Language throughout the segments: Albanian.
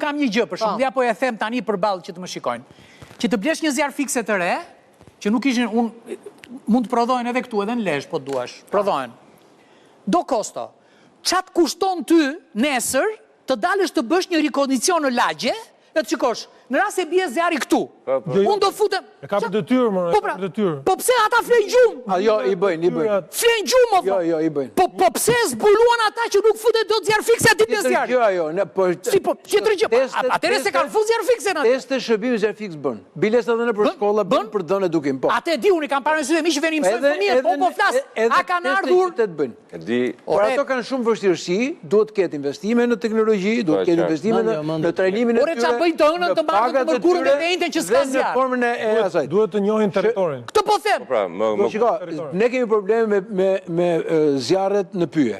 Kam një gjë, për shumë, ja po e them tani për balë që të më shikojnë. Që të blesh një zjarë fikse të re, që nuk ishin, mund të prodhojnë edhe këtu edhe në Lezhë, po duash, prodhojnë. Do kosto, qatë kushton ty nesër të dalësh të bësh një rikondicion në lagje, e të qikosh, në rast se bie zjarri këtu. Unë do futem... E ka për detyrë, më, e ka për detyrë. Po pse ata flen gjumë? Jo, i bëjnë. Flen gjumë, më Jo, i bëjnë. Po pse zbuluan ata që nuk futet do të zjarë fikse aty në zjarë? Gjë ajo, Si po, qëtër gjë, atëre se kanë fut zjarë fikse në atë. Teste shërbimi zjarë fiks bën. Biles edhe në për shkolla bën për dhënë edukim, po. Atë e di, unë i kam parë në syve, mi që veni mësojnë fëmijët, po flasë, a kanë ardhur... Por ato kanë shumë vështirësi, duhet të ketë investime në teknologji, duhet të ketë investime në trajnimin e tyre. Ore qa bëjnë të ënën të marrë të mërkurën e të ejnëtën që s'ka zjarë. Duhet të njohin territorin. Këtë po them. Shiko, ne kemi probleme me zjarret në pyje.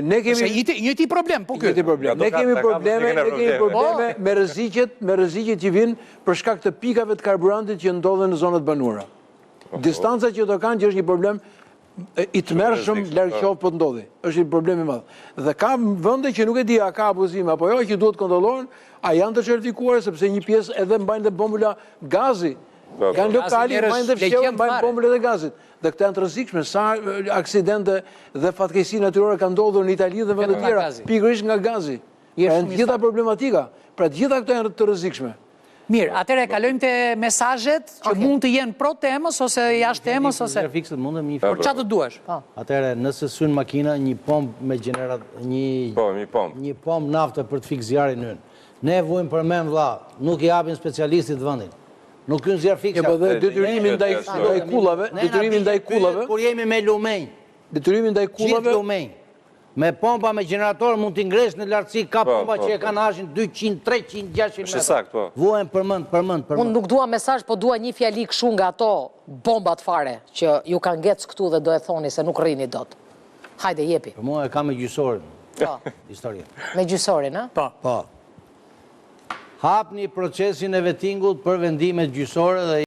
Njëti problem, po këtë. Ne kemi probleme me rreziqet që vinë për shkak të pikave të karburantit që ndodhen në zonat banuara. Distanca që do kanë që është një problem i të mërshëm lërë qovë për të ndodhi. është një problem i madhë. Dhe ka vënde që nuk e di a ka abuzime, apo jo që duhet kontrollohen, a janë të certifikuar, sepse një pjesë edhe mbajnë dhe bombula gazi. Kanë lokali, mbajnë dhe fshevë, mbajnë bombula dhe gazit. Dhe këta janë të rrezikshme, sa aksidente dhe fatkeqësi natyrore kanë ndodhur në Itali dhe vende tjera, pikërisht nga gazi. Janë të gjitha problematika. Pra të gjitha këto janë të rrezikshme. Mirë, atëre kalojmë të mesazhet që mund të jenë pro temës ose jashtë temës ose... Por qa të duash? Atëre, nëse syn makina, një pompë me generat... Një pompë nafte për të fikë zjarin nënë. Ne vujmë për men vla, nuk i apin specialistit të vëndin. Nuk kënë zjarë fikë... Detyrimin ndaj kullave... Kur jemi me lumenj. Detyrimin ndaj kullave... Gjithë lumenj. Me pompa me generator mund t'i ngresh në lartësi, ka pompa që e kanë ashin 200, 300, 600 metra. Vuajnë përmend. Unë nuk dua mesazh, po dua një fjali kështu nga ato bombat fare, që ju kanë ngecë këtu dhe do e thoni se nuk rrini dot. Hajde, jepi. Për mua e ka me gjysorin. Historia. Me gjysorin, a? Po. Hapni procesin e vettingut për vendimet gjysore dhe